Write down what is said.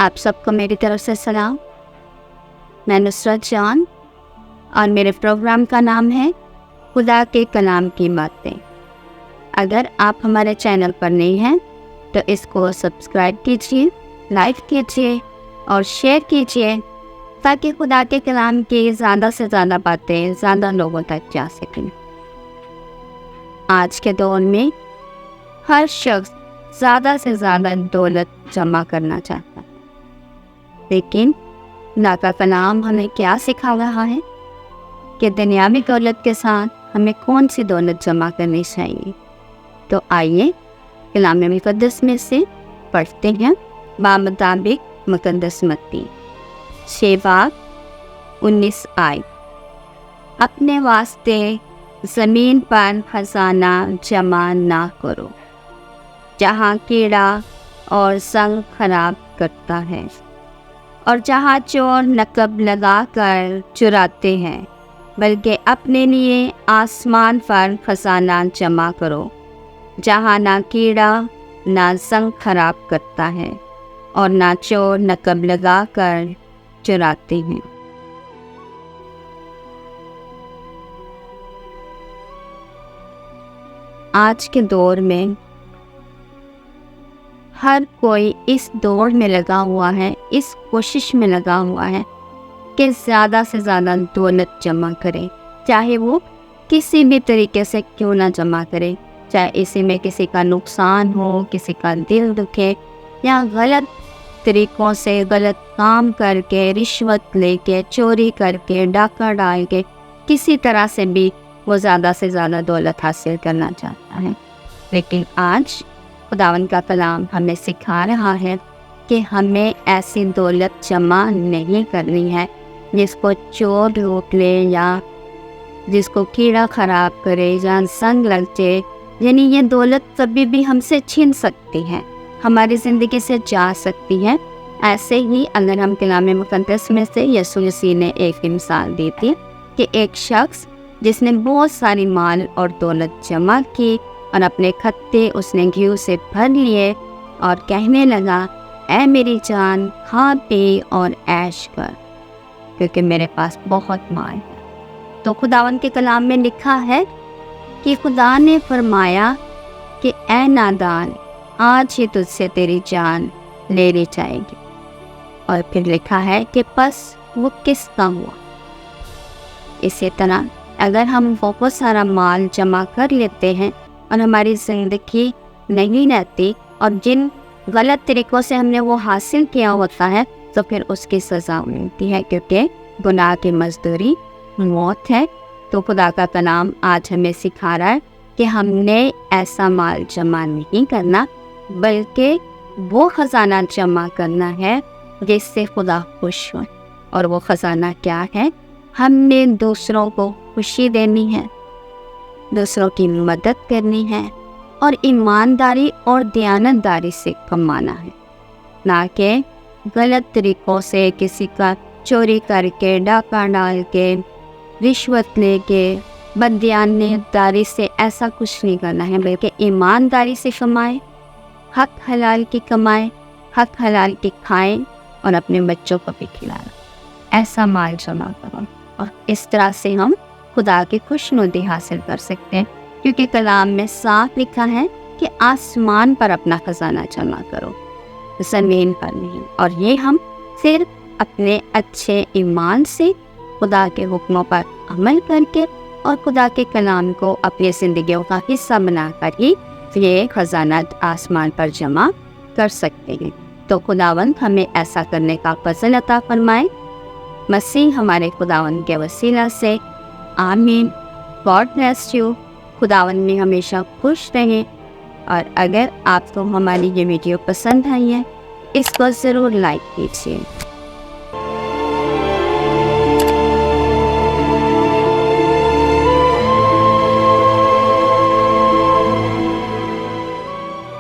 آپ سب کو میری طرف سے سلام۔ میں نصرت جان اور میرے پروگرام کا نام ہے خدا کے کلام کی باتیں۔ اگر آپ ہمارے چینل پر نہیں ہیں تو اس کو سبسکرائب کیجیے، لائک کیجیے اور شیئر کیجیے تاکہ خدا کے کلام کی زیادہ سے زیادہ باتیں زیادہ لوگوں تک جا سکیں۔ آج کے دور میں ہر شخص زیادہ سے زیادہ دولت جمع کرنا چاہتا ہے، لیکن خدا کا کلام ہمیں کیا سکھا رہا ہے کہ دنیاوی دولت کے ساتھ ہمیں کون سی دولت جمع کرنی چاہیے؟ تو آئیے کلام مقدس میں سے پڑھتے ہیں بمطابق مقدس متی 6 باب 19 آیت۔ اپنے واسطے زمین پر خزانہ جمع نہ کرو جہاں کیڑا اور سنگ خراب کرتا ہے اور جہاں چور نقب لگا کر چراتے ہیں، بلکہ اپنے لیے آسمان پر خزانہ جمع کرو جہاں نہ کیڑا نہ سنگ خراب کرتا ہے اور نہ چور نقب لگا کر چراتے ہیں۔ آج کے دور میں ہر کوئی اس دوڑ میں لگا ہوا ہے، اس کوشش میں لگا ہوا ہے کہ زیادہ سے زیادہ دولت جمع کرے، چاہے وہ کسی بھی طریقے سے کیوں نہ جمع کرے، چاہے اسی میں کسی کا نقصان ہو، کسی کا دل دکھے، یا غلط طریقوں سے غلط کام کر کے، رشوت لے کے، چوری کر کے، ڈاکہ ڈال کے، کسی طرح سے بھی وہ زیادہ سے زیادہ دولت حاصل کرنا چاہتا ہے۔ لیکن آج خداوند کا کلام ہمیں سکھا رہا ہے کہ ہمیں ایسی دولت جمع نہیں کرنی ہے جس کو چور لوٹ لے یا جس کو کیڑا خراب کرے یا سنگ لگ جائے۔ یعنی یہ دولت کبھی بھی ہم سے چھین سکتی ہے، ہماری زندگی سے جا سکتی ہے۔ ایسے ہی اگر ہم کلام مقدس میں سے یسوع مسیح نے ایک مثال دی تھی کہ ایک شخص جس نے بہت ساری مال اور دولت جمع کی اور اپنے کھتے اس نے گھیو سے بھر لیے اور کہنے لگا، اے میری جان، کھا پی اور عیش کر کیونکہ میرے پاس بہت مال ہے۔ تو خداوند کے کلام میں لکھا ہے کہ خدا نے فرمایا کہ اے نادان، آج ہی تجھ سے تیری جان لے لی جائے گی۔ اور پھر لکھا ہے کہ پس وہ کس کا ہوا؟ اسی طرح اگر ہم بہت سارا مال جمع کر لیتے ہیں اور ہماری زندگی نہیں رہتی اور جن غلط طریقوں سے ہم نے وہ حاصل کیا ہوتا ہے تو پھر اس کی سزا ملتی ہے، کیونکہ گناہ کی مزدوری موت ہے۔ تو خدا کا کلام آج ہمیں سکھا رہا ہے کہ ہم نے ایسا مال جمع نہیں کرنا، بلکہ وہ خزانہ جمع کرنا ہے جس سے خدا خوش ہو۔ اور وہ خزانہ کیا ہے؟ ہم نے دوسروں کو خوشی دینی ہے، دوسروں کی مدد کرنی ہے اور ایمانداری اور دیانتداری سے کمانا ہے، نہ کہ غلط طریقوں سے کسی کا چوری کر کے، ڈاکہ ڈال کے، رشوت لے کے، بددیانتداری سے ایسا کچھ نہیں کرنا ہے، بلکہ ایمانداری سے کمائیں، حق حلال کی کمائیں، حق حلال کی کھائیں اور اپنے بچوں کو بھی کھلائیں۔ ایسا مال جمع کرو اور اس طرح سے ہم خدا کی خوشنودی حاصل کر سکتے ہیں، کیونکہ کلام میں صاف لکھا ہے کہ آسمان پر اپنا خزانہ جمع کرو، زمین پر نہیں۔ اور یہ ہم صرف اپنے اچھے ایمان سے، خدا کے حکموں پر عمل کر کے اور خدا کے کلام کو اپنی زندگیوں کا حصہ بنا کر ہی یہ خزانہ آسمان پر جمع کر سکتے ہیں۔ تو خداوند ہمیں ایسا کرنے کا فضل عطا فرمائے، مسیح ہمارے خداوند کے وسیلہ سے، آمین۔ God bless you. خداوند میں ہمیشہ خوش رہیں، اور اگر آپ کو ہماری یہ ویڈیو پسند آئی ہے اس کو ضرور لائک کیجیے۔